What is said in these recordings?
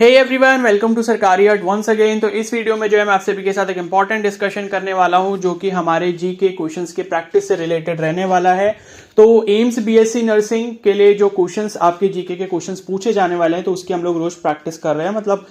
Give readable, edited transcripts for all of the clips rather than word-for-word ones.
Hey everyone, welcome to सरकारी अर्ट once again. तो इस वीडियो में जो है मैं आप सभी के साथ एक इंपॉर्टेंट डिस्कशन करने वाला हूं जो कि हमारे जी के क्वेश्चंस के प्रैक्टिस से रिलेटेड रहने वाला है। तो एम्स बीएससी नर्सिंग के लिए जो क्वेश्चंस आपके जीके के क्वेश्चंस पूछे जाने वाले हैं तो उसकी हम लोग रोज प्रैक्टिस कर रहे हैं। मतलब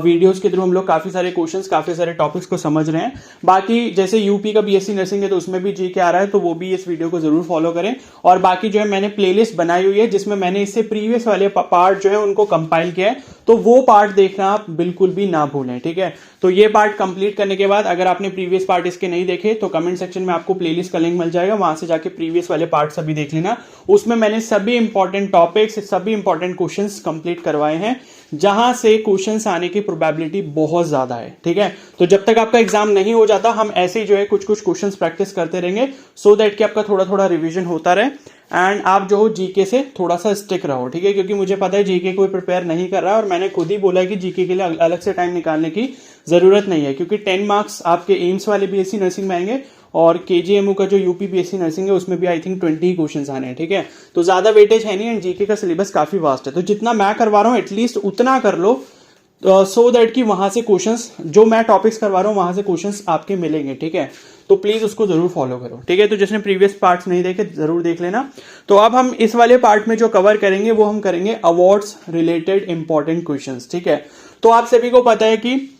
वीडियोस के थ्रू हम लोग काफी सारे क्वेश्चंस, काफी सारे टॉपिक्स को समझ रहे हैं। बाकी जैसे यूपी का बीएससी नर्सिंग है तो उसमें भी जीके आ रहा है, तो वो भी इस वीडियो को जरूर फॉलो करें। और बाकी जो है मैंने प्लेलिस्ट बनाई हुई है जिसमें मैंने इससे प्रीवियस वाले पार्ट जो है उनको कंपाइल किया है, तो वो पार्ट देखना आप बिल्कुल भी ना भूलें। ठीक है, तो ये पार्ट कंप्लीट करने के बाद अगर आपने प्रीवियस पार्ट इसके नहीं देखे तो कमेंट सेक्शन में आपको प्लेलिस्ट का लिंक मिल जाएगा, वहां से जाके प्रीवियस वाले पार्ट सभी देख लेना। उसमें मैंने सभी इंपॉर्टेंट टॉपिक्स, सभी इंपॉर्टेंट क्वेश्चंस कंप्लीट करवाए हैं जहां से क्वेश्चंस आने की प्रोबेबिलिटी बहुत ज्यादा है। ठीक है, तो जब तक आपका एग्जाम नहीं हो जाता हम ऐसे ही जो है कुछ कुछ क्वेश्चंस प्रैक्टिस करते रहेंगे, सो दैट कि आपका थोड़ा थोड़ा रिवीजन होता रहे एंड आप जो हो जीके से थोड़ा सा स्टिक रहो। ठीक है, क्योंकि मुझे पता है जीके कोई प्रिपेयर नहीं कर रहा है और मैंने खुद ही बोला है कि जीके के लिए अलग से टाइम निकालने की जरूरत नहीं है, क्योंकि 10 मार्क्स आपके एम्स वाले बीएससी नर्सिंग में आएंगे और केजीएमयू का जो यूपी बीएससी नर्सिंग है उसमें भी आई थिंक 20 क्वेश्चंस आने हैं। ठीक है, तो ज्यादा वेटेज है नहीं एंड जीके का सिलेबस काफी वास्ट है, तो जितना मैं करवा रहा हूँ एटलीस्ट उतना कर लो, सो दैट कि वहां से क्वेश्चंस जो मैं टॉपिक्स करवा रहा हूं वहां से क्वेश्चंस आपके मिलेंगे। ठीक है, तो प्लीज उसको जरूर फॉलो करो। ठीक है, तो जिसने प्रीवियस पार्ट्स नहीं देखे जरूर देख लेना। तो अब हम इस वाले पार्ट में जो कवर करेंगे वो हम करेंगे अवार्ड्स रिलेटेड इंपॉर्टेंट क्वेश्चंस। ठीक है, तो आप सभी को पता है कि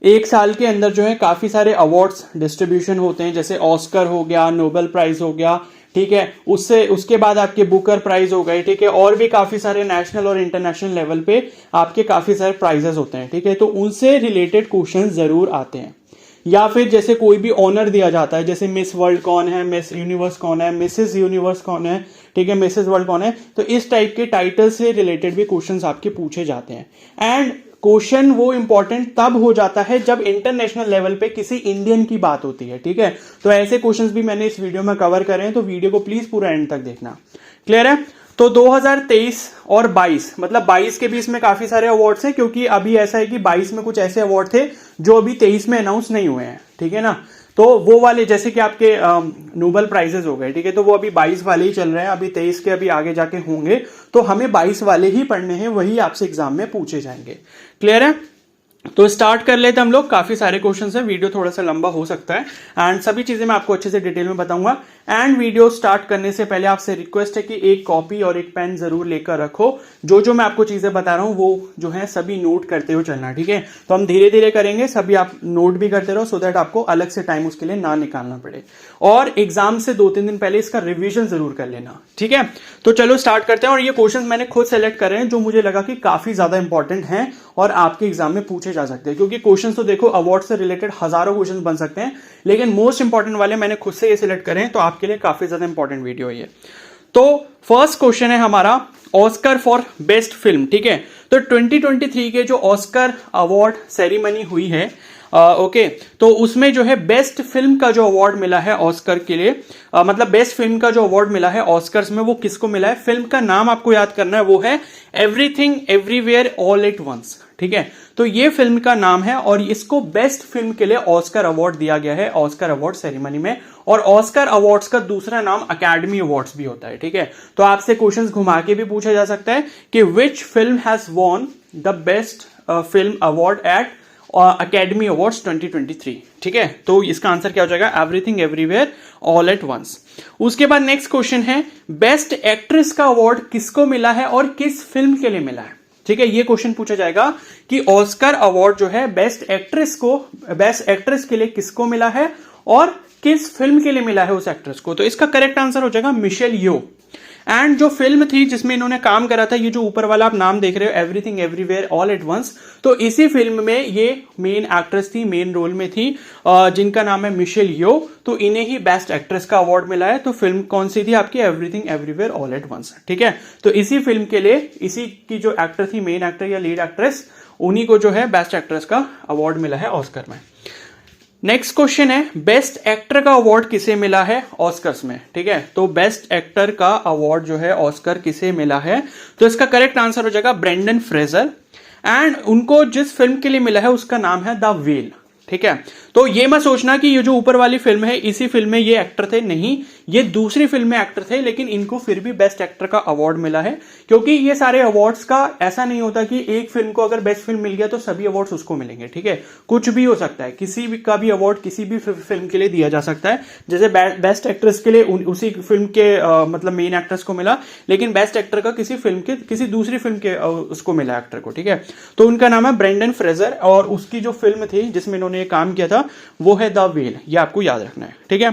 एक साल के अंदर जो है काफी सारे अवार्ड्स डिस्ट्रीब्यूशन होते हैं, जैसे ऑस्कर हो गया, नोबेल प्राइज हो गया। ठीक है, उसके बाद आपके बुकर प्राइज हो गए। ठीक है, और भी काफी सारे नेशनल और इंटरनेशनल लेवल पे आपके काफी सारे प्राइजेस होते हैं। ठीक है, तो उनसे रिलेटेड क्वेश्चन जरूर आते हैं। या फिर जैसे कोई भी ऑनर दिया जाता है, जैसे मिस वर्ल्ड कौन है, मिस यूनिवर्स कौन है, मिसेस यूनिवर्स कौन है, ठीक है, मिसेस वर्ल्ड कौन है, तो इस टाइप के टाइटल से रिलेटेड भी क्वेश्चंस आपके पूछे जाते हैं। एंड क्वेश्चन वो इंपॉर्टेंट तब हो जाता है जब इंटरनेशनल लेवल पे किसी इंडियन की बात होती है। ठीक है, तो ऐसे क्वेश्चंस भी मैंने इस वीडियो में कवर करे हैं, तो वीडियो को प्लीज पूरा एंड तक देखना। क्लियर है? तो 2023 और 22, मतलब 22 के बीच में काफी सारे अवार्ड्स हैं, क्योंकि अभी ऐसा है कि 22 में कुछ ऐसे अवार्ड थे जो अभी 23 में अनाउंस नहीं हुए हैं। ठीक है ना, तो वो वाले जैसे कि आपके नोबेल प्राइजेस हो गए। ठीक है, तो वो अभी 22 वाले ही चल रहे हैं, अभी 23 के अभी आगे जाके होंगे, तो हमें 22 वाले ही पढ़ने हैं, वही आपसे एग्जाम में पूछे जाएंगे। क्लियर है? तो स्टार्ट कर लेते हम लोग। काफी सारे क्वेश्चंस हैं, वीडियो थोड़ा सा लंबा हो सकता है एंड सभी चीजें मैं आपको अच्छे से डिटेल में बताऊंगा। एंड वीडियो स्टार्ट करने से पहले आपसे रिक्वेस्ट है कि एक कॉपी और एक पेन जरूर लेकर रखो। जो मैं आपको चीजें बता रहा हूं वो जो है सभी नोट करते हुए चलना। ठीक है, तो हम धीरे धीरे करेंगे, सभी आप नोट भी करते रहो, सो दैट आपको अलग से टाइम उसके लिए ना निकालना पड़े। और एग्जाम से 2-3 दिन पहले इसका रिविजन जरूर कर लेना। ठीक है, तो चलो स्टार्ट करते हैं। और ये क्वेश्चन मैंने खुद सेलेक्ट करे हैं जो मुझे लगा कि काफी ज्यादा इंपॉर्टेंट हैं और आपके एग्जाम में पूछे जा सकते हैं, क्योंकि क्वेश्चन तो देखो अवार्ड से रिलेटेड हजारों क्वेश्चन बन सकते हैं, लेकिन मोस्ट इंपॉर्टेंट वाले मैंने खुद से ये सिलेक्ट करे हैं, तो आपके लिए काफी ज्यादा इंपॉर्टेंट वीडियो है ये। तो फर्स्ट क्वेश्चन है हमारा ऑस्कर फॉर बेस्ट फिल्म। ठीक है, तो 2023 के जो ऑस्कर अवार्ड सेरेमनी हुई है, ओके, तो उसमें जो है बेस्ट फिल्म का जो अवार्ड मिला है ऑस्कर के लिए, मतलब बेस्ट फिल्म का जो अवार्ड मिला है ऑस्कर्स में, वो किसको मिला है? फिल्म का नाम आपको याद करना है, वो है everything everywhere all at once. ठीक है, तो ये फिल्म का नाम है और इसको बेस्ट फिल्म के लिए ऑस्कर अवार्ड दिया गया है ऑस्कर अवार्ड सेरेमनी में। और ऑस्कर अवार्ड्स का दूसरा नाम अकेडमी अवार्ड्स भी होता है। ठीक है, तो आपसे क्वेश्चंस घुमा के भी पूछा जा सकता है कि which film has won the best film award at Academy Awards 2023। ठीक है, तो इसका आंसर क्या हो जाएगा? Everything everywhere all at Once. उसके बाद नेक्स्ट क्वेश्चन है बेस्ट एक्ट्रेस का अवार्ड किसको मिला है और किस फिल्म के लिए मिला है? ठीक है, ये क्वेश्चन पूछा जाएगा कि ऑस्कर अवार्ड जो है बेस्ट एक्ट्रेस के लिए किसको मिला है और किस फिल्म के लिए मिला है उस एक्ट्रेस को। तो इसका करेक्ट आंसर हो जाएगा मिशेल यो। एंड जो फिल्म थी जिसमें इन्होंने काम करा था, ये जो ऊपर वाला आप नाम देख रहे हो Everything everywhere all at Once, तो इसी फिल्म में ये मेन एक्ट्रेस थी, मेन रोल में थी, जिनका नाम है मिशेल यो। तो इन्हें ही बेस्ट एक्ट्रेस का अवार्ड मिला है। तो फिल्म कौन सी थी आपकी? Everything everywhere all at once. ठीक है, तो इसी फिल्म के लिए इसी की जो एक्टर थी, मेन एक्टर या लीड एक्ट्रेस, उन्हीं को जो है बेस्ट एक्ट्रेस का अवार्ड मिला है ऑस्कर में। नेक्स्ट क्वेश्चन है बेस्ट एक्टर का अवार्ड किसे मिला है ऑस्कर्स में? ठीक है, तो बेस्ट एक्टर का अवार्ड जो है ऑस्कर किसे मिला है? तो इसका करेक्ट आंसर हो जाएगा ब्रेंडन फ्रेजर। एंड उनको जिस फिल्म के लिए मिला है उसका नाम है द वेल। ठीक है। तो ये मत सोचना कि ये जो ऊपर वाली फिल्म है इसी फिल्म में ये एक्टर थे, नहीं, ये दूसरी फिल्म में एक्टर थे, लेकिन इनको फिर भी बेस्ट एक्टर का अवार्ड मिला है। क्योंकि ये सारे अवार्ड्स का ऐसा नहीं होता कि एक फिल्म को अगर बेस्ट फिल्म मिल गया तो सभी अवार्ड्स उसको मिलेंगे, ठीक है, कुछ भी हो सकता है, किसी भी का भी अवार्ड किसी भी फिल्म के लिए दिया जा सकता है। जैसे बेस्ट एक्ट्रेस के लिए उसी फिल्म के मतलब मेन एक्ट्रेस को मिला, लेकिन बेस्ट एक्टर का किसी फिल्म के किसी दूसरी फिल्म के उसको मिला एक्टर को, ठीक है। तो उनका नाम है ब्रेंडन फ्रेजर और उसकी जो फिल्म थी जिसमें इन्होंने ये काम किया था वो है द व्हेल, ये आपको याद रखना है, ठीक है।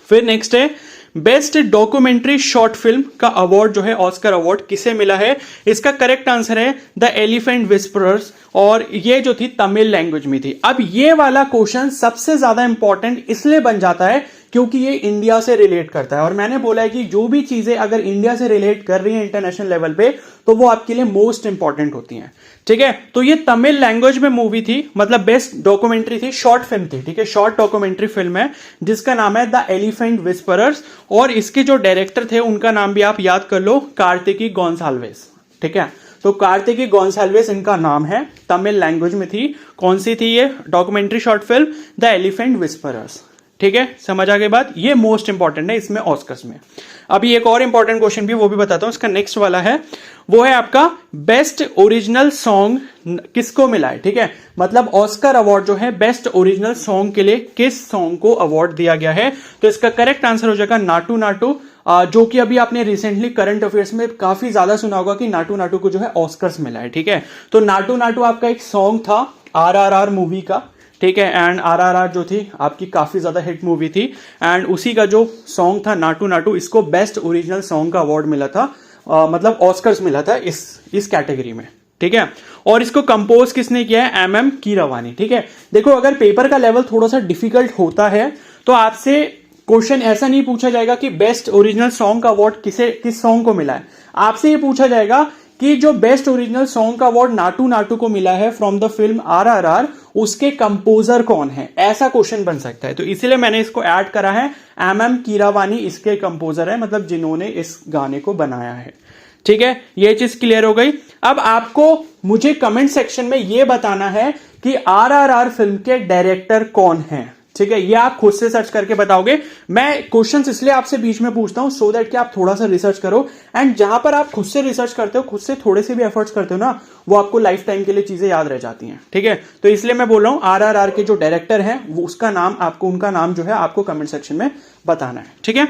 फिर नेक्स्ट है बेस्ट डॉक्यूमेंट्री शॉर्ट फिल्म का अवार्ड जो है ऑस्कर अवार्ड किसे मिला है? इसका करेक्ट आंसर है द एलिफेंट विस्परर्स, और ये जो थी तमिल लैंग्वेज में थी। अब ये वाला क्वेश्चन सबसे ज्यादा इंपॉर्टेंट इसलिए बन जाता है क्योंकि ये इंडिया से रिलेट करता है, और मैंने बोला है कि जो भी चीजें अगर इंडिया से रिलेट कर रही हैं इंटरनेशनल लेवल पे तो वो आपके लिए मोस्ट इंपॉर्टेंट होती हैं, ठीक है। तो ये तमिल लैंग्वेज में मूवी थी, मतलब बेस्ट डॉक्यूमेंट्री थी, शॉर्ट फिल्म थी, ठीक है, शॉर्ट डॉक्यूमेंट्री फिल्म है जिसका नाम है द एलिफेंट विस्परर्स, और इसके जो डायरेक्टर थे उनका नाम भी आप याद कर लो, कार्तिकी गोंसाल्वेस, ठीक है। तो कार्तिकी गोंसाल्वेस इनका नाम है, तमिल लैंग्वेज में थी। कौन सी थी ये documentary short film? The elephant whisperers, ठीक है, समझ आ गई बात। ये मोस्ट इंपॉर्टेंट है इसमें ऑस्कर्स में। अभी एक और इंपॉर्टेंट क्वेश्चन भी वो भी बताता हूं, इसका नेक्स्ट वाला है, वो है आपका बेस्ट ओरिजिनल सॉन्ग किसको मिला है, ठीक है। मतलब ऑस्कर अवार्ड जो है बेस्ट ओरिजिनल सॉन्ग के लिए किस सॉन्ग को अवार्ड दिया गया है? तो इसका करेक्ट आंसर हो जाएगा नाटू नाटू, जो कि अभी आपने रिसेंटली करंट अफेयर्स में काफी ज्यादा सुना होगा कि नाटू नाटू को जो है ऑस्कर्स मिला है, ठीक है। तो नाटू नाटू आपका एक सॉन्ग था RRR मूवी का, ठीक है, एंड RRR जो थी आपकी काफी ज्यादा हिट मूवी थी, एंड उसी का जो सॉन्ग था नाटू नाटू, इसको बेस्ट ओरिजिनल सॉन्ग का अवार्ड मिला था, मतलब ऑस्कर्स मिला था इस कैटेगरी में, ठीक है। और इसको कंपोज किसने किया है? MM कीरवानी, ठीक है। देखो अगर पेपर का लेवल थोड़ा सा डिफिकल्ट होता है तो आपसे क्वेश्चन ऐसा नहीं पूछा जाएगा कि बेस्ट ओरिजिनल सॉन्ग का अवार्ड किस सॉन्ग को मिला है, आपसे ये पूछा जाएगा कि जो बेस्ट ओरिजिनल सॉन्ग का अवार्ड नाटू नाटू को मिला है फ्रॉम द फिल्म RRR, उसके कंपोजर कौन है, ऐसा क्वेश्चन बन सकता है। तो इसीलिए मैंने इसको ऐड करा है, MM कीरवानी इसके कंपोजर है, मतलब जिन्होंने इस गाने को बनाया है, ठीक है। ये चीज क्लियर हो गई। अब आपको मुझे कमेंट सेक्शन में ये बताना है कि RRR फिल्म के डायरेक्टर कौन है, ठीक है। ये आप खुद से सर्च करके बताओगे। मैं क्वेश्चंस इसलिए आपसे बीच में पूछता हूं सो दैट कि आप थोड़ा सा रिसर्च करो, एंड जहां पर आप खुद से रिसर्च करते हो, खुद से थोड़े से भी एफर्ट्स करते हो ना, वो आपको लाइफ टाइम के लिए चीजें याद रह जाती हैं, ठीक है। तो इसलिए मैं बोल रहा हूं RRR के जो डायरेक्टर हैं वो उसका नाम आपको, उनका नाम जो है आपको कमेंट सेक्शन में बताना है, ठीक है।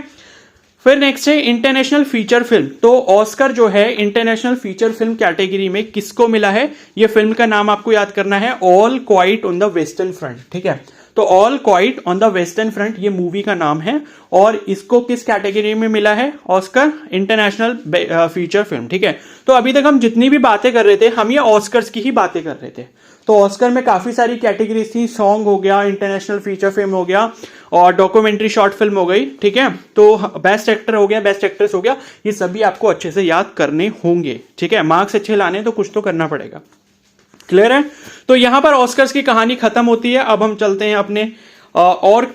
फिर नेक्स्ट है इंटरनेशनल फीचर फिल्म। तो ऑस्कर जो है इंटरनेशनल फीचर फिल्म कैटेगरी में किसको मिला है? ये फिल्म का नाम आपको याद करना है, all quite on the western front, ठीक है। तो all quite on the western front ये मूवी का नाम है, और इसको किस कैटेगरी में मिला है? ऑस्कर इंटरनेशनल फीचर फिल्म, ठीक है। तो अभी तक हम जितनी भी बातें कर रहे थे हम ये ऑस्कर्स की ही बातें कर रहे थे। तो ऑस्कर में काफी सारी कैटेगरीज थी, सॉन्ग हो गया, इंटरनेशनल फीचर फिल्म हो गया, और डॉक्यूमेंट्री शॉर्ट फिल्म हो गई, ठीक है। तो बेस्ट एक्टर हो गया, बेस्ट एक्ट्रेस हो गया, ये सभी आपको अच्छे से याद करने होंगे, ठीक है। मार्क्स अच्छे लाने तो कुछ तो करना पड़ेगा, क्लियर है। तो यहां पर ऑस्कर्स की कहानी खत्म होती है। अब हम चलते हैं अपने और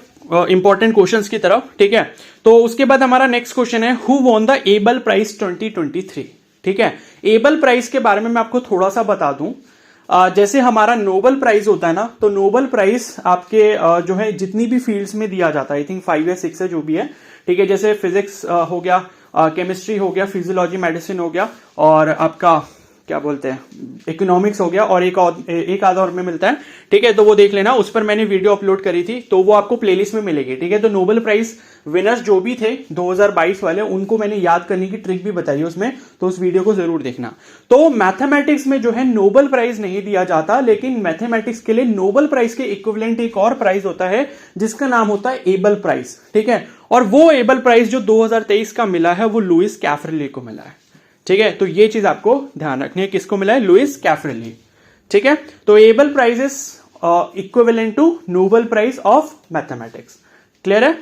इंपॉर्टेंट क्वेश्चंस की तरफ, ठीक है। तो उसके बाद हमारा नेक्स्ट क्वेश्चन है, who won the Abel Prize 2023, ठीक है। एबल प्राइज के बारे में मैं आपको थोड़ा सा बता दूं। जैसे हमारा नोबेल प्राइज होता है ना, तो नोबेल प्राइज आपके जो है जितनी भी फील्ड्स में दिया जाता है, आई थिंक 5 या 6 है जो भी है, ठीक है। जैसे फिजिक्स हो गया, केमिस्ट्री हो गया, फिजियोलॉजी मेडिसिन हो गया, और आपका क्या बोलते हैं इकोनॉमिक्स हो गया, और एक आधा और में मिलता है, ठीक है। तो वो देख लेना, उस पर मैंने वीडियो अपलोड करी थी, तो वो आपको प्लेलिस्ट में मिलेगी, ठीक है। तो नोबेल प्राइज विनर्स जो भी थे 2022 वाले, उनको मैंने याद करने की ट्रिक भी बताई है उसमें, तो उस वीडियो को जरूर देखना। तो मैथमेटिक्स में जो है नोबेल प्राइज नहीं दिया जाता, लेकिन मैथमेटिक्स के लिए नोबेल प्राइज के इक्विवेलेंट एक और प्राइज होता है जिसका नाम होता है एबल प्राइज, ठीक है। और वो एबल प्राइज जो 2023 का मिला है वो लुइस कैफरेली को मिला है, ठीक है। तो ये चीज आपको ध्यान रखनी है, किसको मिला है? लुइस कैफरेली, ठीक है। तो Abel Prize is equivalent to Nobel Prize of mathematics, clear है,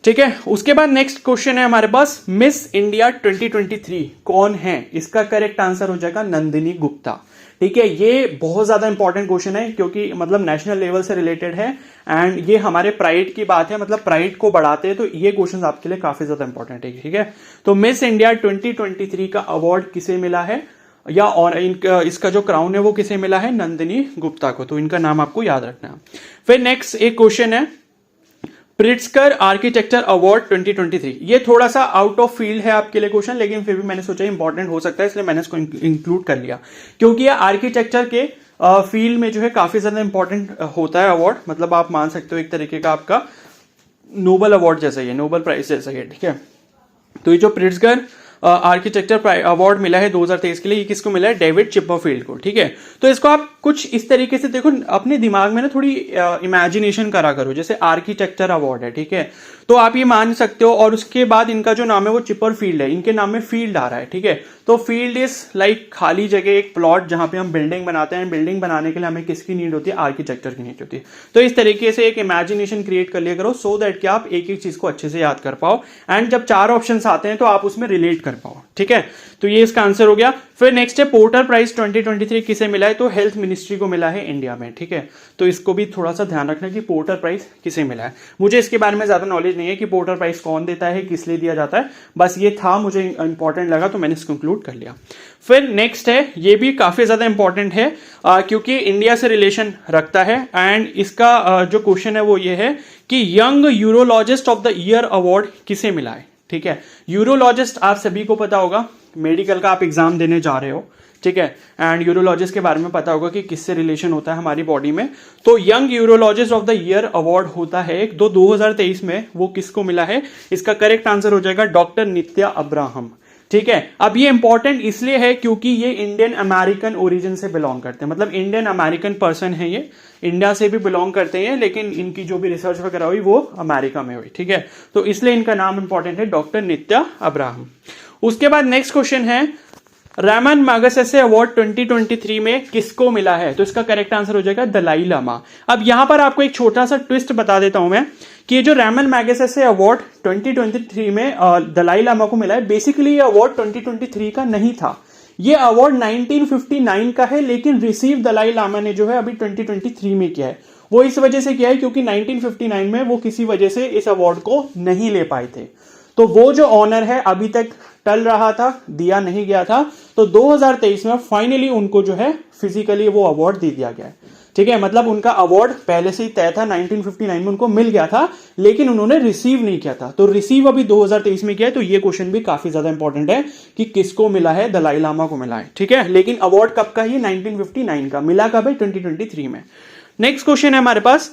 ठीक है। उसके बाद नेक्स्ट क्वेश्चन है हमारे पास, मिस इंडिया 2023 कौन है? इसका करेक्ट आंसर हो जाएगा नंदिनी गुप्ता, ठीक है। ये बहुत ज्यादा इंपॉर्टेंट क्वेश्चन है क्योंकि मतलब नेशनल लेवल से रिलेटेड है, एंड ये हमारे प्राइड की बात है, मतलब प्राइड को बढ़ाते हैं, तो ये क्वेश्चन आपके लिए काफी ज्यादा इंपॉर्टेंट है, ठीक है। तो मिस इंडिया 2023 का अवार्ड किसे मिला है? या और इसका जो क्राउन है वो किसे मिला है, नंदिनी गुप्ता को। तो इनका नाम आपको याद रखना है। फिर नेक्स्ट एक क्वेश्चन है, प्रिट्जकर आर्किटेक्चर अवार्ड 2023। ये थोड़ा सा आउट ऑफ फील्ड है आपके लिए क्वेश्चन, लेकिन फिर भी मैंने सोचा इंपॉर्टेंट हो सकता है, इसलिए मैंने इसको इंक्लूड कर लिया, क्योंकि ये आर्किटेक्चर के फील्ड में जो है काफी ज्यादा इंपॉर्टेंट होता है अवार्ड। मतलब आप मान सकते हो एक तरीके का आपका नोबेल अवार्ड जैसा ही है, नोबेल प्राइज जैसा ही है, ठीक है। तो ये जो प्रिट्जकर आर्किटेक्चर अवार्ड मिला है 2023 के लिए, ये किसको मिला है, डेविड चिपरफील्ड को, ठीक है। तो इसको आप कुछ इस तरीके से देखो, अपने दिमाग में ना थोड़ी इमेजिनेशन करा करो, जैसे आर्किटेक्चर अवार्ड है, ठीक है, तो आप ये मान सकते हो। और उसके बाद इनका जो नाम है वो चिपरफील्ड है, इनके नाम में फील्ड आ रहा है, ठीक है। तो फील्ड इज लाइक खाली जगह, एक प्लॉट जहां पे हम बिल्डिंग बनाते हैं। बिल्डिंग बनाने के लिए हमें किसकी नीड होती है, आर्किटेक्चर की नीड होती है। तो इस तरीके से एक इमेजिनेशन क्रिएट कर लिया करो, सो दैट कि आप एक एक चीज को अच्छे से याद कर पाओ, एंड जब 4 ऑप्शंस आते हैं तो आप उसमें रिलेट कर पाओ, ठीक है। तो ये इसका आंसर हो गया। फिर नेक्स्ट है, पोर्टर प्राइज 2023 किसे मिला है, तो हेल्थ मिनिस्ट्री को मिला है इंडिया में, ठीक है। तो इसको भी थोड़ा सा ध्यान रखना कि पोर्टर प्राइज किसे मिला है। मुझे इसके बारे में ज्यादा नॉलेज नहीं है कि पोर्टर प्राइज कौन देता है, किस लिए दिया जाता है, बस ये था, मुझे इंपॉर्टेंट लगा तो मैंने इसको इंक्लूड कर लिया। फिर नेक्स्ट है, ये भी काफी ज्यादा इंपॉर्टेंट है क्योंकि इंडिया से रिलेशन रखता है, एंड इसका जो क्वेश्चन है वो ये है कि young urologist of the year award किसे मिला है, ठीक है। यूरोलॉजिस्ट आप सभी को पता होगा, मेडिकल का आप एग्जाम देने जा रहे हो, ठीक है, एंड यूरोलॉजिस्ट के बारे में पता होगा कि किससे रिलेशन होता है हमारी बॉडी में। तो young urologist of the year award होता है 2023 में, वो किसको मिला है, इसका करेक्ट आंसर हो जाएगा डॉक्टर नित्या अब्राहम, ठीक है। अब ये इंपॉर्टेंट इसलिए है क्योंकि ये इंडियन अमेरिकन ओरिजिन से बिलोंग करते हैं, मतलब इंडियन अमेरिकन पर्सन है, ये इंडिया से भी बिलोंग करते हैं, लेकिन इनकी जो भी रिसर्च वगैरह हुई वो अमेरिका में हुई, ठीक है। तो इसलिए इनका नाम इंपॉर्टेंट है, डॉक्टर नित्या अब्राहम। उसके बाद नेक्स्ट क्वेश्चन है, रैमन मैगसेसे अवार्ड 2023 में किसको मिला है, तो इसका करेक्ट आंसर हो जाएगा दलाई लामा। अब यहां पर आपको एक छोटा सा ट्विस्ट बता देता हूं मैं कि ये जो रैमन मैगसेसे अवार्ड 2023 में दलाई लामा को मिला है, बेसिकली ये अवार्ड 2023 का नहीं था, ये अवार्ड 1959 का है, लेकिन रिसीव दलाई लामा ने जो है अभी 2023 में किया है। वो इस वजह से किया है क्योंकि 1959 में वो किसी वजह से इस अवार्ड को नहीं ले पाए थे, तो वो जो ऑनर है अभी तक टल रहा था, दिया नहीं गया था। तो 2023 में फाइनली उनको जो है फिजिकली वो अवार्ड दे दिया गया है, ठीक है। मतलब उनका अवार्ड पहले से ही तय था, 1959 में उनको मिल गया था, लेकिन उन्होंने रिसीव नहीं किया था। तो रिसीव अभी 2023 में किया है। तो ये क्वेश्चन भी काफी ज्यादा इंपॉर्टेंट है कि किसको मिला है, दलाई लामा को मिला है, ठीक है। लेकिन अवार्ड कब का, ये 1959 का, मिला कब है, 2023 में। नेक्स्ट क्वेश्चन है हमारे पास,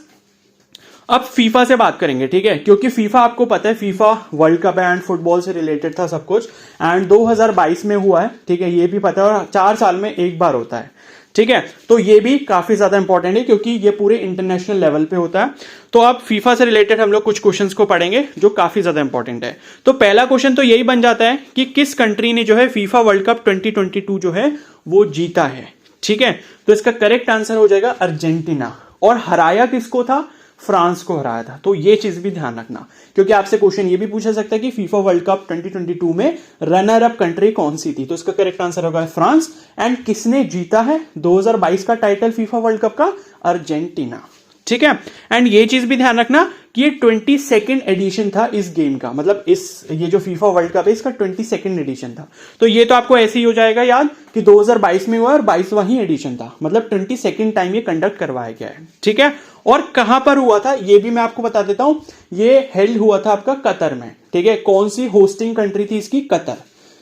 अब फीफा से बात करेंगे, ठीक है, क्योंकि फीफा आपको पता है, फीफा वर्ल्ड कप है एंड फुटबॉल से रिलेटेड था सब कुछ, एंड 2022 में हुआ है, ठीक है, ये भी पता है, 4 साल में एक बार होता है, ठीक है। तो ये भी काफी ज्यादा इंपॉर्टेंट है क्योंकि ये पूरे इंटरनेशनल लेवल पे होता है। तो अब फीफा से रिलेटेड हम लोग कुछ क्वेश्चंस को पढ़ेंगे जो काफी ज्यादा इंपॉर्टेंट है। तो पहला क्वेश्चन तो यही बन जाता है कि किस कंट्री ने जो है फीफा वर्ल्ड कप 2022 जो है वो जीता है, ठीक है। तो इसका करेक्ट आंसर हो जाएगा अर्जेंटीना, और हराया किसको था, फ्रांस को हराया था। तो ये चीज भी ध्यान रखना, क्योंकि आपसे क्वेश्चन ये भी पूछा सकता है कि फीफा वर्ल्ड कप 2022 में रनर अप कंट्री कौन सी थी। तो इसका करेक्ट आंसर होगा फ्रांस। एंड किसने जीता है 2022 का टाइटल फीफा वर्ल्ड कप का, अर्जेंटीना, ठीक है। एंड ये चीज भी ध्यान रखना कि ये 22nd एडिशन था इस गेम का, मतलब ये जो फीफा वर्ल्ड कप है इसका 22nd एडिशन था। तो ये तो आपको ऐसे ही हो जाएगा याद कि 2022 में हुआ और 22वां ही एडिशन था, मतलब 22nd टाइम ये कंडक्ट करवाया गया है, ठीक है। और कहां पर हुआ था ये भी मैं आपको बता देता हूं, ये हेल्ड हुआ था आपका कतर में, ठीक है। कौन सी होस्टिंग कंट्री थी इसकी, कतर।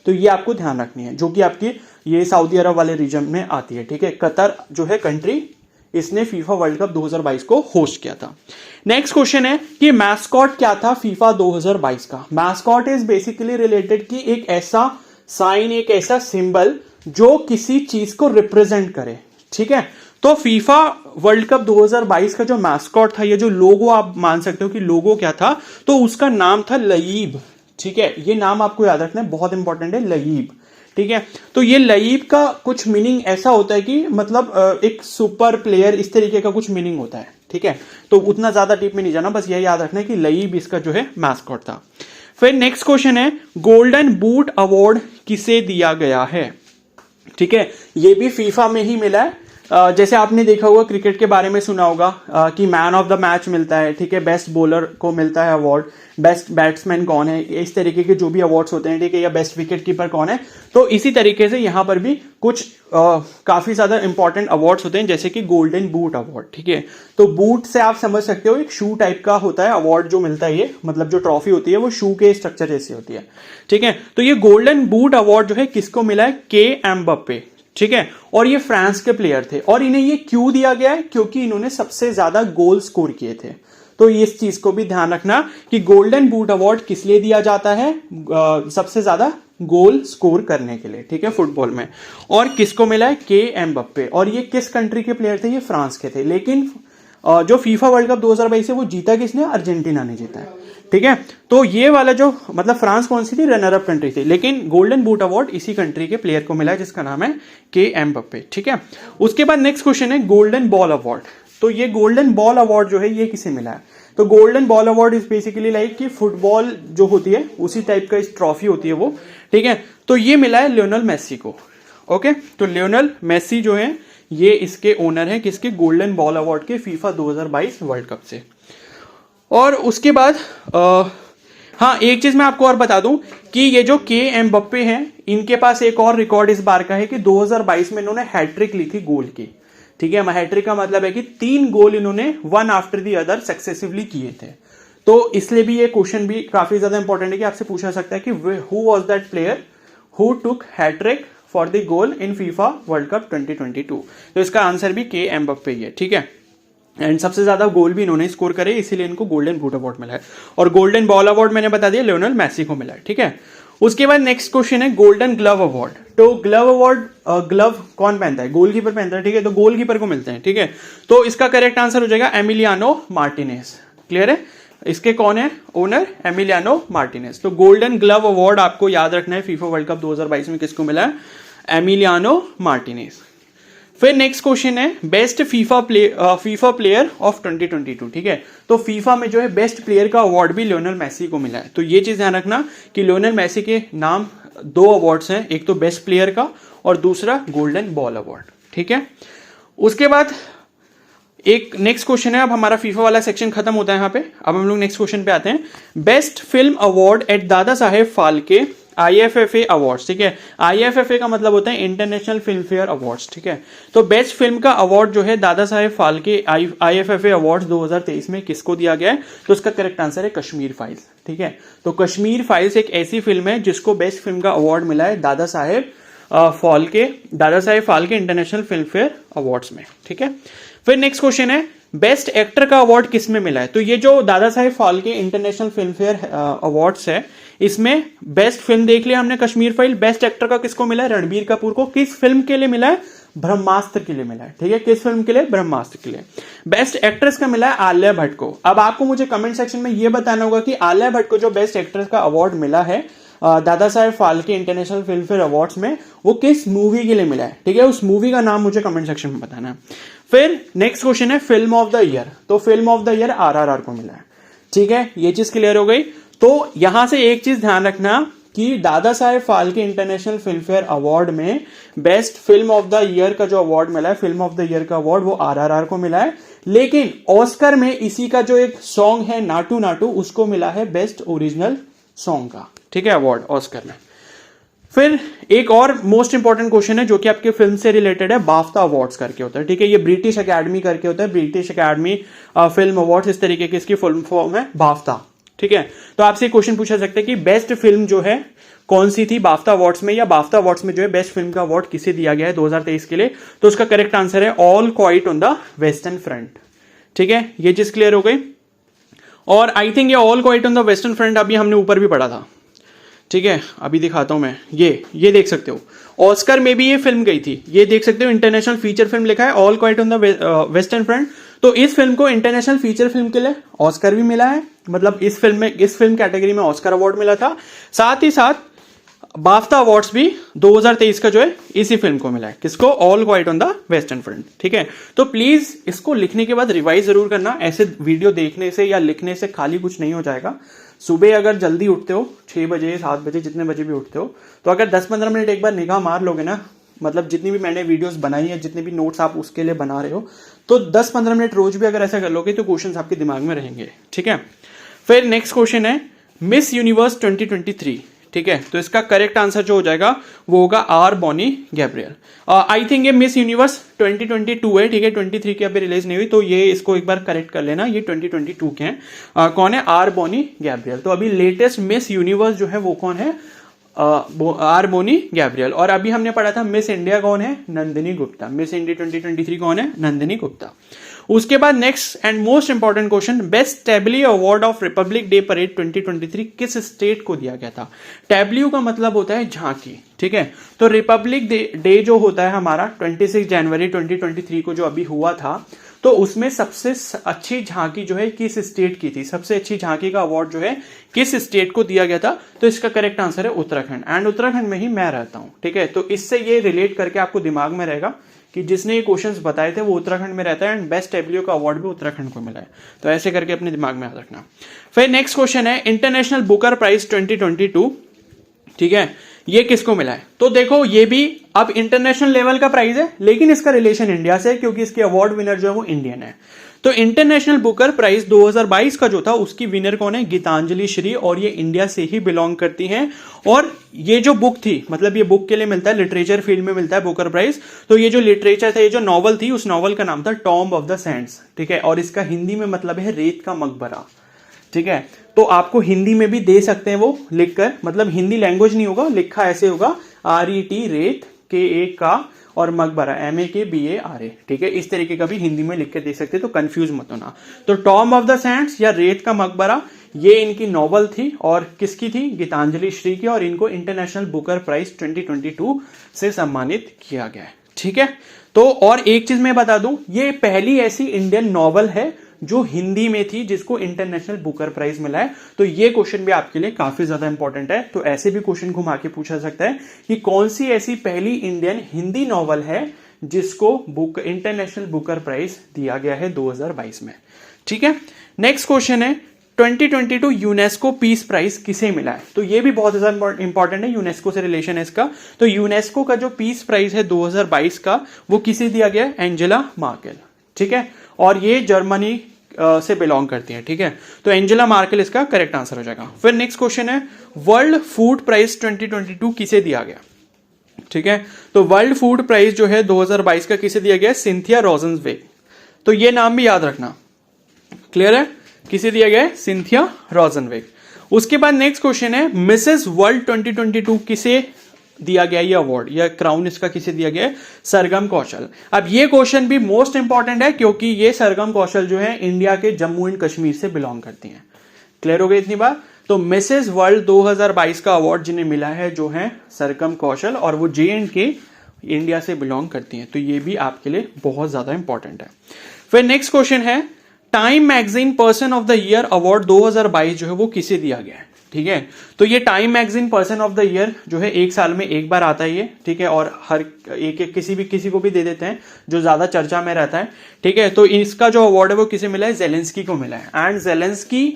तो ये आपको ध्यान रखनी है, जो कि आपकी ये सऊदी अरब वाले रीजन में आती है, ठीक है। कतर जो है कंट्री, इसने फीफा वर्ल्ड कप 2022 को होस्ट किया था। नेक्स्ट क्वेश्चन है कि मैस्कॉट क्या था फीफा 2022 का। मैस्कॉट इज बेसिकली रिलेटेड कि एक ऐसा साइन, एक ऐसा सिंबल जो किसी चीज को रिप्रेजेंट करे, ठीक है। तो फीफा वर्ल्ड कप 2022 का जो मैस्कॉट था, ये जो लोगो आप मान सकते हो कि लोगो क्या था, तो उसका नाम था लईब, ठीक है। ये नाम आपको याद रखना है, बहुत इंपॉर्टेंट है, लईब, ठीक है। तो ये लईब का कुछ मीनिंग ऐसा होता है कि मतलब एक सुपर प्लेयर, इस तरीके का कुछ मीनिंग होता है, ठीक है। तो उतना ज्यादा डीप में नहीं जाना, बस यह याद रखना है कि लईब इसका जो है मैस्कॉट था। फिर नेक्स्ट क्वेश्चन है, गोल्डन बूट अवार्ड किसे दिया गया है, ठीक है। ये भी फीफा में ही मिला है, जैसे आपने देखा होगा क्रिकेट के बारे में सुना होगा कि मैन ऑफ द मैच मिलता है, ठीक है, बेस्ट बॉलर को मिलता है अवार्ड, बेस्ट बैट्समैन कौन है, इस तरीके के जो भी अवार्ड्स होते हैं, ठीक है, या बेस्ट विकेट कीपर कौन है। तो इसी तरीके से यहाँ पर भी कुछ काफी ज्यादा इंपॉर्टेंट अवार्ड्स होते हैं, जैसे कि गोल्डन बूट अवार्ड, ठीक है। तो बूट से आप समझ सकते हो एक शू टाइप का होता है अवार्ड जो मिलता है, ये मतलब जो ट्रॉफी होती है वो शू के स्ट्रक्चर जैसी होती है, ठीक है। तो ये गोल्डन बूट अवार्ड जो है किसको मिला है, के एम्बाप्पे, ठीक है। और ये फ्रांस के प्लेयर थे, और इन्हें ये क्यों दिया गया है, क्योंकि इन्होंने सबसे ज्यादा गोल स्कोर किए थे। तो इस चीज को भी ध्यान रखना कि गोल्डन बूट अवार्ड किस लिए दिया जाता है, सबसे ज्यादा गोल स्कोर करने के लिए, ठीक है, फुटबॉल में। और किसको मिला है, के एम्बाप्पे। और ये किस कंट्री के प्लेयर थे, ये फ्रांस के थे। लेकिन जो फीफा वर्ल्ड कप 2022 है वो जीता किसने, अर्जेंटीना ने जीता है, ठीक है। तो ये वाला जो मतलब फ्रांस कौन सी थी, रनर अप कंट्री थी, लेकिन गोल्डन बूट अवार्ड इसी कंट्री के प्लेयर को मिला है जिसका नाम है के एम्बाप्पे, ठीक है। उसके बाद नेक्स्ट क्वेश्चन है गोल्डन बॉल अवार्ड। तो ये गोल्डन बॉल अवार्ड जो है ये किसे मिला है, तो golden ball award is basically like कि फुटबॉल जो होती है उसी टाइप का इस ट्रॉफी होती है वो, ठीक है। तो ये मिला है लियोनेल मेसी को, ओके। तो लियोनेल मेसी जो है ये इसके ओनर है, किसके, गोल्डन बॉल अवार्ड के, फीफा 2022 वर्ल्ड कप से। और उसके बाद हाँ, एक चीज मैं आपको और बता दूं कि ये जो के एम्बाप्पे हैं इनके पास एक और रिकॉर्ड इस बार का है कि 2022 में इन्होंने हैट्रिक ली थी गोल की, ठीक है। हैट्रिक का मतलब है कि 3 गोल इन्होंने one after the other successively किए थे। तो इसलिए भी ये क्वेश्चन भी काफी ज्यादा इंपॉर्टेंट है कि आपसे पूछा सकता है कि who was that player who took hat trick for the goal in FIFA World Cup 2022। तो इसका आंसर भी के एम्बाप्पे ही है, ठीक है। एंड सबसे ज्यादा गोल भी इन्होंने स्कोर करे, इसीलिए इनको गोल्डन बूट अवार्ड मिला है। और गोल्डन बॉल अवार्ड मैंने बता दिया लियोनेल मेसी को मिला है, ठीक है। उसके बाद नेक्स्ट क्वेश्चन है गोल्डन ग्लव अवार्ड। तो ग्लव अवार्ड, ग्लव कौन पहनता है, गोलकीपर पहनता है, ठीक है। तो गोलकीपर को मिलते हैं, ठीक है। तो इसका करेक्ट आंसर हो जाएगा एमिलियानो मार्टिनेज, क्लियर है। इसके कौन है ओनर, एमिलियानो मार्टिनेज। तो गोल्डन ग्लव अवार्ड आपको याद रखना है फीफा वर्ल्ड कप 2022 में किसको मिला है, एमिलियानो मार्टिनेज। फिर नेक्स्ट क्वेश्चन है बेस्ट फीफा प्लेयर ऑफ 2022, ठीक है। तो फीफा में जो है बेस्ट प्लेयर का अवार्ड भी लियोनेल मेसी को मिला है। तो ये चीज ध्यान रखना कि लियोनेल मेसी के नाम 2 अवार्ड्स हैं, एक तो बेस्ट प्लेयर का और दूसरा गोल्डन बॉल अवार्ड, ठीक है। उसके बाद एक नेक्स्ट क्वेश्चन है, अब हमारा फीफा वाला सेक्शन खत्म होता है यहाँ पे। अब हम लोग नेक्स्ट क्वेश्चन पे आते हैं, best film award eight Dada Saheb Phalke IFFA awards, ठीक है। IFFA का मतलब होता है इंटरनेशनल फिल्म फेयर अवार्ड्स, ठीक है। तो बेस्ट फिल्म का अवार्ड जो है Dadasaheb Phalke IFFA awards 2023 में किसको दिया गया है, तो इसका करेक्ट आंसर है कश्मीर फाइल्स, ठीक है। तो कश्मीर फाइल्स एक ऐसी फिल्म है जिसको बेस्ट फिल्म का अवार्ड मिला है Dadasaheb Phalke international Filmfare awards में, ठीक है। फिर नेक्स्ट क्वेश्चन है बेस्ट एक्टर का अवार्ड किसमें मिला है। तो ये जो Dadasaheb Phalke international Filmfare awards है, इसमें बेस्ट फिल्म देख लिया हमने कश्मीर फाइल। बेस्ट एक्टर का किसको मिला है, रणबीर कपूर को। किस फिल्म के लिए मिला है, ब्रह्मास्त्र के लिए मिला है, ठीक है। किस फिल्म के लिए, ब्रह्मास्त्र के लिए। बेस्ट एक्ट्रेस का मिला है आलिया भट्ट को। अब आपको मुझे कमेंट सेक्शन में यह बताना होगा कि आलिया भट्ट को जो बेस्ट एक्ट्रेस का अवार्ड मिला है Dadasaheb Phalke international Filmfare awards में, वो किस मूवी के लिए मिला है, ठीक है। उस मूवी का नाम मुझे कमेंट सेक्शन में बताना है। फिर नेक्स्ट क्वेश्चन है फिल्म ऑफ द ईयर। तो film of the year RRR को मिला है, ठीक है। ये चीज क्लियर हो गई। तो यहां से एक चीज ध्यान रखना कि Dadasaheb Phalke international Filmfare award में best film of the year का जो अवार्ड मिला है, फिल्म ऑफ द ईयर का अवार्ड, वो RRR को मिला है। लेकिन ऑस्कर में इसी का जो एक सॉन्ग है नाटू नाटू, उसको मिला है बेस्ट ओरिजिनल सॉन्ग का, ठीक है, अवार्ड ऑस्कर में। फिर एक और मोस्ट इंपॉर्टेंट क्वेश्चन है जो कि आपके फिल्म से रिलेटेड है, बाफ्ता अवार्ड्स करके होता है, ठीक है। ये ब्रिटिश अकेडमी करके होता है, ब्रिटिश अकेडमी फिल्म अवार्ड्स, इस तरीके की इसकी फुल फॉर्म है बाफ्ता, ठीक है। तो आपसे क्वेश्चन पूछा सकता है कि बेस्ट फिल्म जो है कौन सी थी बाफ्ता अवार्ड्स में, या बाफ्ता अवार्ड्स में जो है बेस्ट फिल्म का अवार्ड किसे दिया गया है 2023 के लिए। तो उसका करेक्ट आंसर है all quite on the western front, ठीक है। ये चीज क्लियर हो गई। और आई थिंक ये all quite on the western front अभी हमने ऊपर भी पढ़ा था, ठीक है। अभी दिखाता हूं मैं, ये देख सकते हो, ऑस्कर में भी ये फिल्म गई थी। ये देख सकते हो इंटरनेशनल फीचर फिल्म लिखा है all quite on the western front. तो इस फिल्म को इंटरनेशनल फीचर फिल्म के लिए ऑस्कर भी मिला है, मतलब इस फिल्म कैटेगरी में ऑस्कर अवार्ड मिला था। साथ ही साथ बाफ्ता अवार्ड्स भी 2023 का जो है इसी फिल्म को मिला है, किसको, all quite on the western front, ठीक है। तो प्लीज इसको लिखने के बाद रिवाइज जरूर करना। ऐसे वीडियो देखने से या लिखने से खाली कुछ नहीं हो जाएगा। सुबह अगर जल्दी उठते हो 6 बजे 7 बजे जितने बजे भी उठते हो, तो अगर 10-15 मिनट एक बार निगाह मार लोगे ना, मतलब जितनी भी मैंने वीडियोस बनाई है, जितने भी नोट्स आप उसके लिए बना रहे हो, तो 10-15 मिनट रोज भी अगर ऐसा कर लोगे तो क्वेश्चंस आपके दिमाग में रहेंगे, ठीक है। फिर नेक्स्ट क्वेश्चन है मिस यूनिवर्स 2023, ठीक है। तो इसका करेक्ट आंसर जो हो जाएगा वो होगा R Bonney Gabriel. I think ये मिस यूनिवर्स 2022 है, ठीक है, 23 की अभी रिलीज नहीं हुई, तो ये इसको एक बार करेक्ट कर लेना, ये 2022 के हैं। कौन है? R Bonney Gabriel. तो अभी लेटेस्ट मिस यूनिवर्स जो है वो कौन है? R Bonney Gabriel. और अभी हमने पढ़ा था मिस इंडिया कौन है? नंदिनी गुप्ता। मिस इंडिया 2023 कौन है? नंदिनी गुप्ता। उसके बाद next and most important question, best Tableau award of Republic day parade 2023 किस स्टेट को दिया गया था? टैब्ल्यू का मतलब होता है झांकी, ठीक है। तो रिपब्लिक डे जो होता है हमारा 26 जनवरी 2023 को जो अभी हुआ था, तो उसमें सबसे अच्छी झांकी जो है किस स्टेट की थी? सबसे अच्छी झांकी का अवार्ड जो है किस स्टेट को दिया गया था? तो इसका करेक्ट आंसर है उत्तराखंड। एंड उत्तराखंड में ही मैं रहता हूं, ठीक है। तो इससे ये रिलेट करके आपको दिमाग में रहेगा कि जिसने ये क्वेश्चंस बताए थे वो उत्तराखंड में रहता है एंड बेस्ट टैब्ल्यू का अवार्ड भी उत्तराखंड को मिला है। तो ऐसे करके अपने दिमाग में याद रखना। फिर नेक्स्ट क्वेश्चन है इंटरनेशनल बुकर प्राइज 2022, ठीक है, ये किसको मिला है? तो देखो ये भी अब इंटरनेशनल लेवल का प्राइज है, लेकिन इसका रिलेशन इंडिया से है क्योंकि इसके अवार्ड विनर जो है वो इंडियन है। तो इंटरनेशनल बुकर प्राइज 2022 का जो था उसकी विनर कौन है? गीतांजलि श्री, और ये इंडिया से ही बिलोंग करती हैं। और ये जो बुक थी, मतलब ये बुक के लिए मिलता है, लिटरेचर फील्ड में मिलता है बुकर प्राइज। तो ये जो लिटरेचर था, ये जो नॉवल थी, उस नॉवल का नाम था टॉम्ब ऑफ द सैंड्स, ठीक है। और इसका हिंदी में मतलब है रेत का मकबरा, ठीक है। तो आपको हिंदी में भी दे सकते हैं वो लिखकर, मतलब हिंदी लैंग्वेज नहीं होगा, लिखा ऐसे होगा RET रेत KA का और मकबरा MAKBARA, ठीक है। इस तरीके का भी हिंदी में लिख के दे सकते, तो कंफ्यूज मत होना। तो टॉम्ब ऑफ द सैंड्स या रेत का मकबरा, ये इनकी नॉवल थी और किसकी थी? गीतांजलि श्री की, और इनको इंटरनेशनल बुकर प्राइज 2022 से सम्मानित किया गया है, ठीक है। तो और एक चीज मैं बता दूं, ये पहली ऐसी इंडियन नॉवल है जो हिंदी में थी जिसको इंटरनेशनल बुकर प्राइज मिला है। तो ये क्वेश्चन भी आपके लिए काफी ज्यादा इंपॉर्टेंट है। तो ऐसे भी क्वेश्चन घुमा के पूछा सकता है कि कौन सी ऐसी पहली इंडियन हिंदी नॉवल है जिसको इंटरनेशनल बुकर प्राइज दिया गया है 2022 में, ठीक है। नेक्स्ट क्वेश्चन है 2022 यूनेस्को पीस प्राइज किसे मिला है? तो ये भी बहुत ज्यादा इंपॉर्टेंट है, यूनेस्को से रिलेशन है इसका। तो यूनेस्को का जो पीस प्राइज है 2022 का, वो किसे दिया गया? एंजेला मार्केल, ठीक है। और ये जर्मनी से बिलोंग करती है, ठीक है। तो एंजेला मार्केल इसका करेक्ट आंसर हो जाएगा। फिर नेक्स्ट क्वेश्चन है वर्ल्ड फूड प्राइज 2022 किसे दिया गया? ठीक है, तो वर्ल्ड फूड प्राइज जो है 2022 का किसे दिया गया? सिंथिया रोजनसवेग। तो ये नाम भी याद रखना, क्लियर है? किसे दिया गया है? सिंथिया रोजनसवेग। उसके बाद नेक्स्ट क्वेश्चन है मिसेस वर्ल्ड 2022 किसे दिया गया ये अवार्ड या क्राउन इसका किसे दिया गया? सरगम कौशल। अब ये क्वेश्चन भी मोस्ट इंपॉर्टेंट है क्योंकि ये सरगम कौशल जो है इंडिया के जम्मू एंड कश्मीर से बिलोंग करती हैं। क्लियर हो गई इतनी बात? तो मिसेस वर्ल्ड 2022 का अवार्ड जिन्हें मिला है जो है सरगम कौशल, और वो JNK इंडिया से बिलोंग करती हैं। तो ये भी आपके लिए बहुत ज्यादा इंपॉर्टेंट है। फिर नेक्स्ट क्वेश्चन है time magazine person of the year award 2022 जो है वो किसे दिया गया है? ठीक है, तो ये time magazine person of the year जो है एक साल में एक बार आता है ये, ठीक है, और हर एक किसी को भी दे देते हैं जो ज्यादा चर्चा में रहता है, ठीक है। तो इसका जो अवार्ड है वो किसे मिला है? जेलेंस्की को मिला है। एंड जेलेंस्की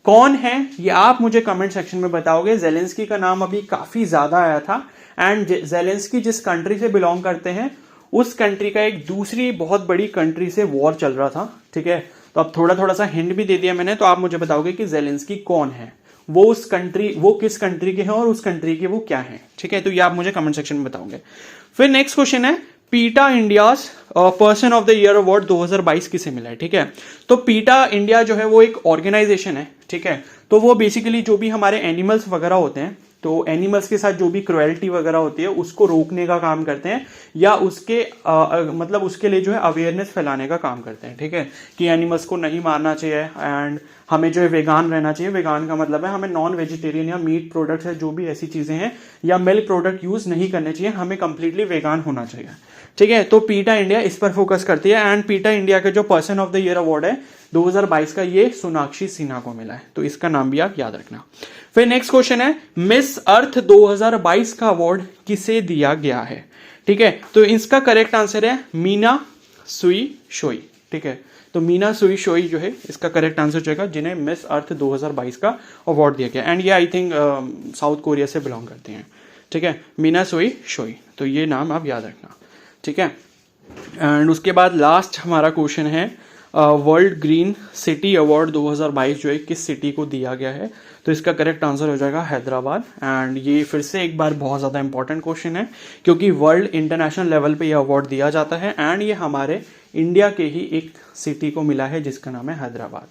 कौन है ये आप मुझे कमेंट सेक्शन में बताओगे। जेलेंस्की का नाम अभी काफी ज्यादा आया था, एंड जेलेंस्की जिस कंट्री से बिलोंग करते हैं उस कंट्री का एक दूसरी बहुत बड़ी कंट्री से वॉर चल रहा था, ठीक है। तो अब थोड़ा सा हिंट भी दे दिया मैंने, तो आप मुझे बताओगे कि जेलेंस्की कौन है, वो किस कंट्री के हैं और उस कंट्री के वो क्या हैं, ठीक है। तो ये आप मुझे कमेंट सेक्शन में बताओगे। फिर नेक्स्ट क्वेश्चन है पीटा India's person of the year award 2022 किसे मिला है? ठीक है, तो पीटा इंडिया जो है वो एक ऑर्गेनाइजेशन है, ठीक है। तो वो बेसिकली जो भी हमारे एनिमल्स वगैरह होते हैं, तो एनिमल्स के साथ जो भी क्रुएल्टी वगैरह होती है उसको रोकने का काम करते हैं, या उसके मतलब उसके लिए जो है अवेयरनेस फैलाने का काम करते हैं, ठीक है, कि एनिमल्स को नहीं मारना चाहिए। एंड हमें जो है वेगान रहना चाहिए। वेगान का मतलब है हमें नॉन वेजिटेरियन या मीट प्रोडक्ट्स है जो भी ऐसी चीजें हैं या मिल्क प्रोडक्ट यूज नहीं करने चाहिए, हमें कंप्लीटली वेगान होना चाहिए, ठीक है। तो पीटा इंडिया इस पर फोकस करती है। एंड पीटा इंडिया का जो person of the year award है 2022 का, ये सोनाक्षी सिन्हा को मिला है। तो इसका नाम भी आप याद रखना। फिर नेक्स्ट क्वेश्चन है मिस अर्थ 2022 का अवार्ड किसे दिया गया है? ठीक है, तो इसका करेक्ट आंसर है मीना सुई शोई, ठीक है। तो मीना सुई शोई जो है इसका करेक्ट आंसर जाएगा, जिन्हें मिस अर्थ 2022 का अवार्ड दिया गया। एंड ये आई थिंक साउथ कोरिया से बिलोंग करते हैं, ठीक है, मीना सोई शोई, तो ये नाम आप याद रखना, ठीक है। एंड उसके बाद लास्ट हमारा क्वेश्चन है वर्ल्ड ग्रीन सिटी अवार्ड 2022 जो है किस सिटी को दिया गया है, तो इसका करेक्ट आंसर हो जाएगा हैदराबाद। एंड ये फिर से एक बार बहुत ज़्यादा इंपॉर्टेंट क्वेश्चन है क्योंकि वर्ल्ड इंटरनेशनल लेवल पे ये अवार्ड दिया जाता है एंड ये हमारे इंडिया के ही एक सिटी को मिला है जिसका नाम है हैदराबाद,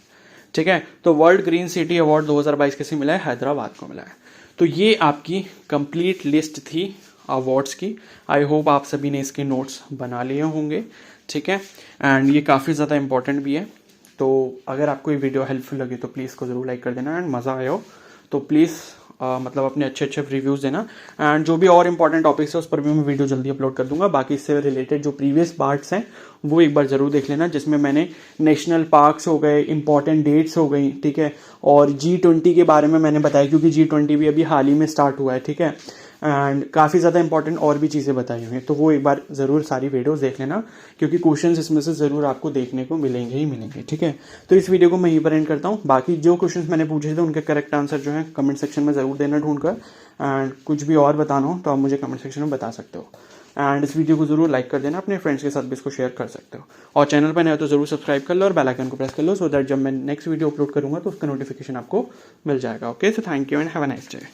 ठीक है। तो वर्ल्ड ग्रीन सिटी अवार्ड 2022 किसे मिला है, हैदराबाद को मिला है। तो ये आपकी कंप्लीट लिस्ट थी अवार्ड्स की। आई होप आप सभी ने इसके नोट्स बना लिए होंगे, ठीक है। एंड ये काफ़ी ज़्यादा इंपॉर्टेंट भी है, तो अगर आपको ये वीडियो हेल्पफुल लगे तो प्लीज़ को ज़रूर लाइक कर देना एंड मज़ा आया हो तो प्लीज़ मतलब अपने अच्छे अच्छे रिव्यूज़ देना। एंड जो भी और इंपॉर्टेंट टॉपिक्स है उस पर भी मैं वीडियो जल्दी अपलोड कर दूंगा। बाकी इससे रिलेटेड जो प्रीवियस पार्ट्स हैं वो एक बार ज़रूर देख लेना, जिसमें मैंने नेशनल पार्क्स हो गए, इंपॉर्टेंट डेट्स हो गई, ठीक है, और G20 के बारे में मैंने बताया क्योंकि G20 भी अभी हाल ही में स्टार्ट हुआ है, ठीक है। एंड काफ़ी ज़्यादा इंपॉर्टेंट और भी चीज़ें बताई हुई हैं, तो वो एक बार ज़रूर सारी वीडियोस देख लेना क्योंकि क्वेश्चंस इसमें से ज़रूर आपको देखने को मिलेंगे ही मिलेंगे, ठीक है। तो इस वीडियो को मैं यहीं पर एंड करता हूँ। बाकी जो क्वेश्चंस मैंने पूछे थे उनके करेक्ट आंसर जो है कमेंट सेक्शन में ज़रूर देना ढूंढ कर, एंड कुछ भी और बताना हो तो आप मुझे कमेंट सेक्शन में बता सकते हो। एंड इस वीडियो को जरूर लाइक कर देना, अपने फ्रेंड्स के साथ भी इसको शेयर कर सकते हो, और चैनल पर नए हो तो जरूर सब्सक्राइब कर लो और बेल आइकन को प्रेस कर लो सो दैट जब मैं नेक्स्ट वीडियो अपलोड करूंगा तो उसका नोटिफिकेशन आपको मिल जाएगा। Okay, so thank you and have a nice day.